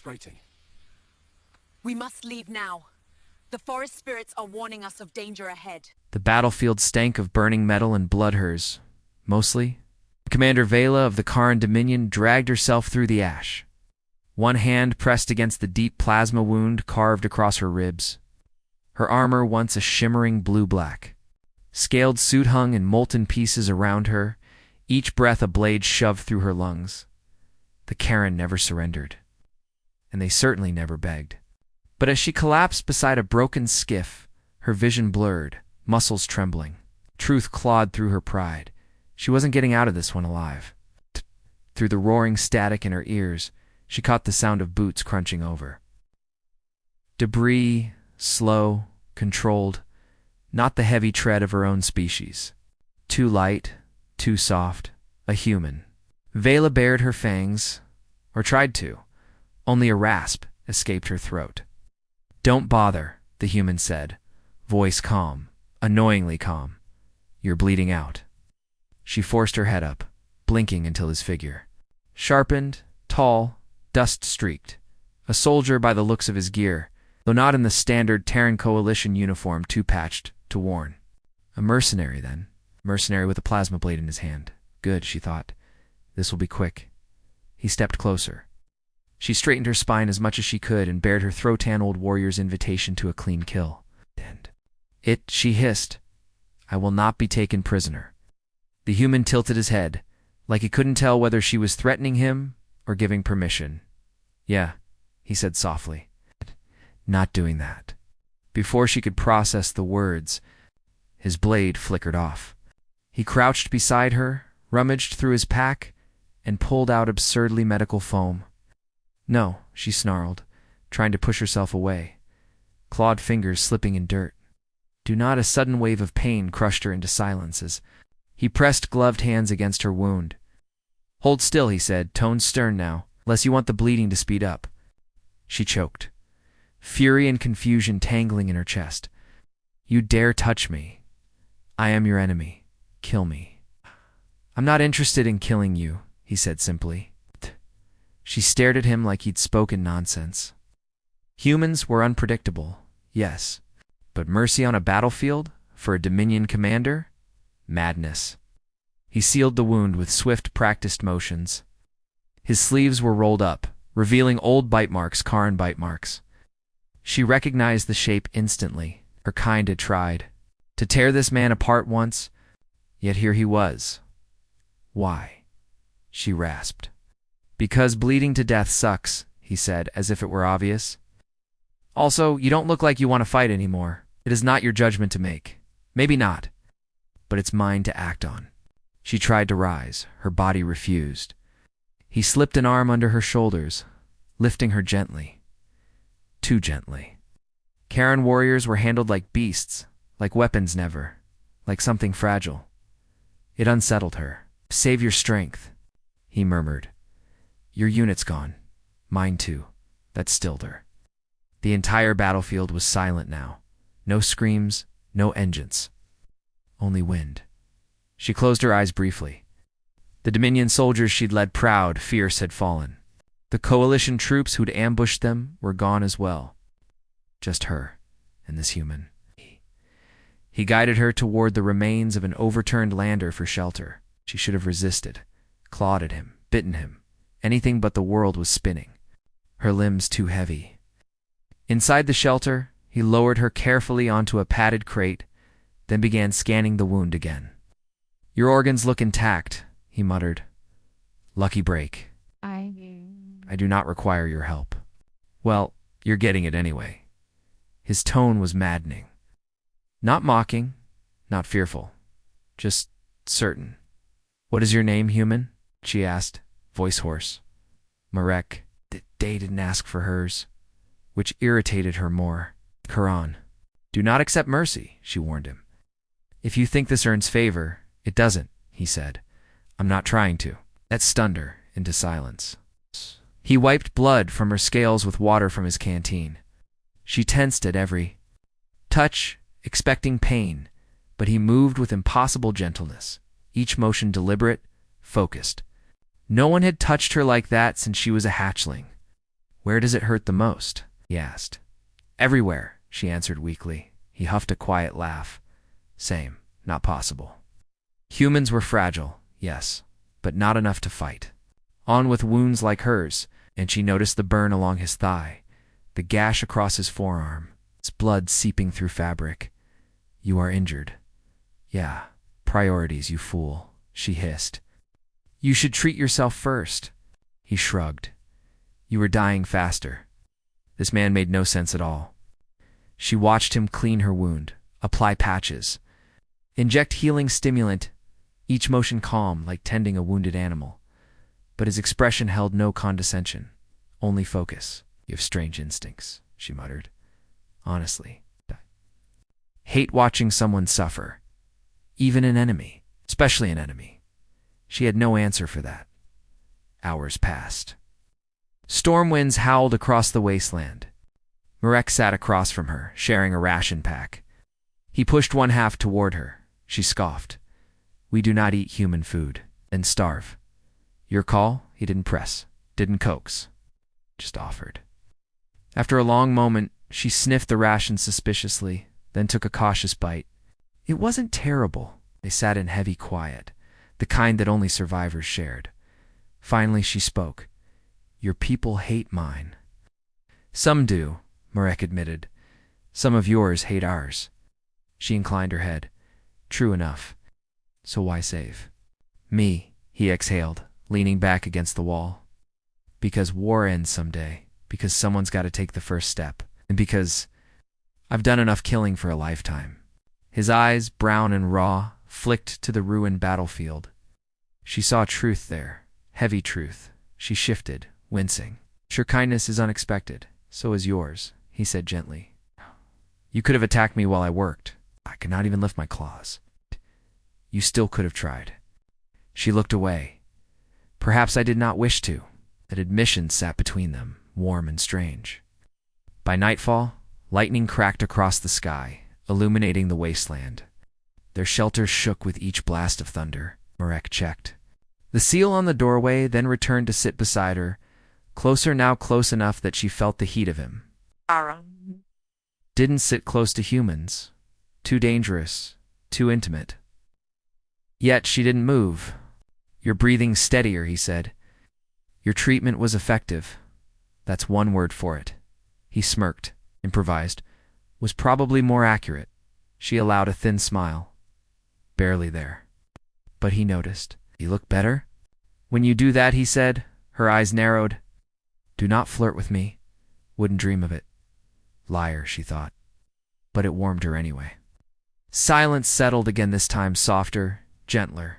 frustrating. We must leave now. The forest spirits are warning us of danger ahead. The battlefield stank of burning metal and blood hers, mostly. Commander Vela of the Kharan Dominion dragged herself through the ash. One hand pressed against the deep plasma wound carved across her ribs. Her armor once a shimmering blue-black. Scaled suit hung in molten pieces around her, each breath a blade shoved through her lungs. The Kharan never surrendered. And they certainly never begged. But as she collapsed beside a broken skiff, her vision blurred, muscles trembling. Truth clawed through her pride. She wasn't getting out of this one alive. Through the roaring static in her ears, she caught the sound of boots crunching over. Debris, slow, controlled, not the heavy tread of her own species. Too light, too soft, a human. Vela bared her fangs, or tried to. Only a rasp escaped her throat. "Don't bother," the human said, voice calm, annoyingly calm. "You're bleeding out." She forced her head up, blinking until his figure. Sharpened, tall, dust-streaked. A soldier by the looks of his gear, though not in the standard Terran Coalition uniform too patched to worn. A mercenary, then. Mercenary with a plasma blade in his hand. Good, she thought. This will be quick. He stepped closer. She straightened her spine as much as she could and bared her Throtan old warrior's invitation to a clean kill. She hissed. "I will not be taken prisoner." The human tilted his head, like he couldn't tell whether she was threatening him or giving permission. "Yeah," he said softly. "Not doing that." Before she could process the words, his blade flickered off. He crouched beside her, rummaged through his pack, and pulled out absurdly medical foam. "No," she snarled, trying to push herself away, clawed fingers slipping in dirt. "Do not." A sudden wave of pain crushed her into silence as he pressed gloved hands against her wound. "Hold still," he said, tone stern now, "unless you want the bleeding to speed up." She choked, fury and confusion tangling in her chest. "You dare touch me. I am your enemy. Kill me." "I'm not interested in killing you," he said simply. She stared at him like he'd spoken nonsense. Humans were unpredictable, yes, but mercy on a battlefield for a Dominion commander? Madness. He sealed the wound with swift, practiced motions. His sleeves were rolled up, revealing old bite marks, Kharan bite marks. She recognized the shape instantly. Her kind had tried to tear this man apart once, yet here he was. Why? She rasped. "Because bleeding to death sucks," he said, as if it were obvious. "Also, you don't look like you want to fight anymore. It is not your judgment to make. Maybe not, but it's mine to act on." She tried to rise. Her body refused. He slipped an arm under her shoulders, lifting her gently. Too gently. Kharan warriors were handled like beasts, like weapons never, like something fragile. It unsettled her. "Save your strength," he murmured. "Your unit's gone. Mine too." That stilled her. The entire battlefield was silent now. No screams, no engines. Only wind. She closed her eyes briefly. The Dominion soldiers she'd led proud, fierce, had fallen. The Coalition troops who'd ambushed them were gone as well. Just her and this human. He guided her toward the remains of an overturned lander for shelter. She should have resisted, clawed at him, bitten him. Anything but the world was spinning. Her limbs too heavy. Inside the shelter, he lowered her carefully onto a padded crate, then began scanning the wound again. "Your organs look intact," he muttered. "Lucky break. I do not require your help." "Well, you're getting it anyway." His tone was maddening. Not mocking, not fearful, just certain. "What is your name, human?" she asked, voice hoarse. "Marek." They didn't ask for hers, which irritated her more. "Kharan." "Do not accept mercy," she warned him. "If you think this earns favor, it doesn't," he said. "I'm not trying to." That stunned her into silence. He wiped blood from her scales with water from his canteen. She tensed at every touch, expecting pain, but he moved with impossible gentleness, each motion deliberate, focused. No one had touched her like that since she was a hatchling. Where does it hurt the most? He asked. Everywhere, she answered weakly. He huffed a quiet laugh. Same, not possible. Humans were fragile, yes, but not enough to fight. On with wounds like hers, and she noticed the burn along his thigh, the gash across his forearm, its blood seeping through fabric. You are injured. Yeah, priorities, you fool, she hissed. You should treat yourself first. He shrugged. You were dying faster. This man made no sense at all. She watched him clean her wound, apply patches, inject healing stimulant, each motion calm like tending a wounded animal. But his expression held no condescension, only focus. You have strange instincts, she muttered. Honestly. Hate watching someone suffer. Even an enemy, especially an enemy. She had no answer for that. Hours passed. Storm winds howled across the wasteland. Marek sat across from her, sharing a ration pack. He pushed one half toward her. She scoffed. We do not eat human food, and starve. Your call? He didn't press, didn't coax, just offered. After a long moment, she sniffed the ration suspiciously, then took a cautious bite. It wasn't terrible. They sat in heavy quiet, the kind that only survivors shared. Finally, she spoke. Your people hate mine. Some do, Marek admitted. Some of yours hate ours. She inclined her head. True enough. So why save? Me, he exhaled, leaning back against the wall. Because war ends someday, because someone's got to take the first step, and because I've done enough killing for a lifetime. His eyes, brown and raw, flicked to the ruined battlefield. She saw truth there, heavy truth. She shifted, wincing. Your kindness is unexpected. So is yours, he said gently. You could have attacked me while I worked. I could not even lift my claws. You still could have tried. She looked away. Perhaps I did not wish to. That admission sat between them, warm and strange. By nightfall, lightning cracked across the sky, illuminating the wasteland. Their shelter shook with each blast of thunder. Marek checked. The seal on the doorway then returned to sit beside her, closer now, close enough that she felt the heat of him. Didn't sit close to humans. Too dangerous, too intimate. Yet she didn't move. Your breathing's steadier, he said. Your treatment was effective. That's one word for it. He smirked, improvised. Was probably more accurate. She allowed a thin smile. Barely there. But he noticed. You look better? When you do that, he said, her eyes narrowed. Do not flirt with me. Wouldn't dream of it. Liar, she thought. But it warmed her anyway. Silence settled again, this time softer, gentler.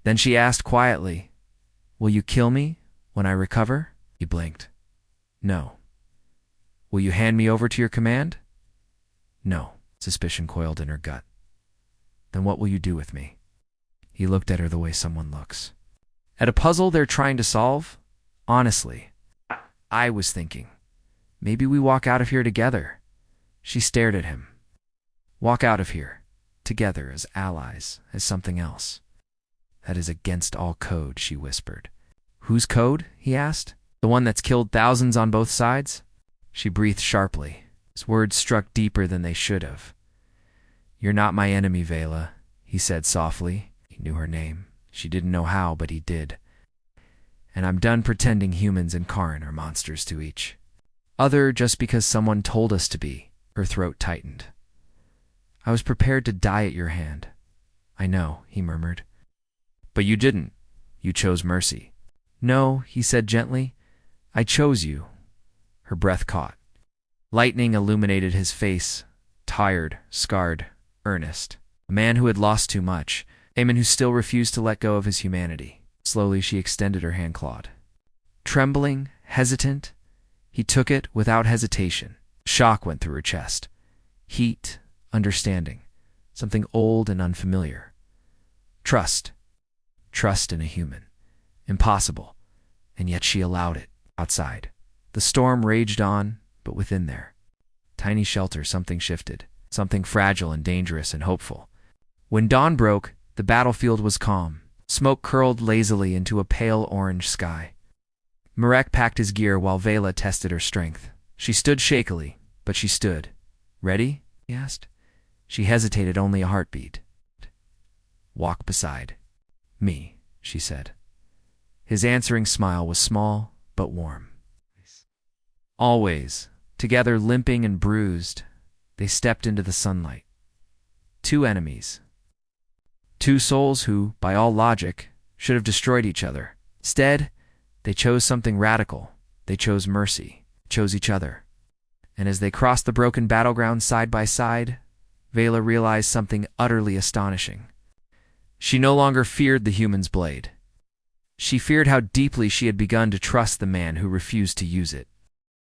Then she asked quietly, Will you kill me when I recover? He blinked. No. Will you hand me over to your command? No. Suspicion coiled in her gut. Then what will you do with me? He looked at her the way someone looks. At a puzzle they're trying to solve? Honestly. I was thinking, maybe we walk out of here together. She stared at him. Walk out of here, together as allies, as something else. That is against all code, she whispered. Whose code? He asked. The one that's killed thousands on both sides? She breathed sharply. His words struck deeper than they should have. You're not my enemy, Vela, he said softly. He knew her name. She didn't know how, but he did. And I'm done pretending humans and Karen are monsters to each other just because someone told us to be. Her throat tightened. I was prepared to die at your hand. I know, he murmured. But you didn't. You chose mercy. No, he said gently. I chose you. Her breath caught. Lightning illuminated his face, tired, scarred, earnest. A man who had lost too much, a man who still refused to let go of his humanity. Slowly she extended her hand, clawed. Trembling, hesitant, he took it without hesitation. Shock went through her chest. Heat, understanding, something old and unfamiliar. Trust. Trust in a human. Impossible. And yet she allowed it. Outside. The storm raged on, but within there. Tiny shelter, something shifted. Something fragile and dangerous and hopeful. When dawn broke, the battlefield was calm. Smoke curled lazily into a pale orange sky. Marek packed his gear while Vela tested her strength. She stood shakily, but she stood. Ready? He asked. She hesitated only a heartbeat. Walk beside me, she said. His answering smile was small but warm. Always, together limping and bruised, they stepped into the sunlight. Two enemies. Two souls who, by all logic, should have destroyed each other. Instead, they chose something radical. They chose mercy, chose each other. And as they crossed the broken battleground side by side, Vela realized something utterly astonishing. She no longer feared the human's blade. She feared how deeply she had begun to trust the man who refused to use it.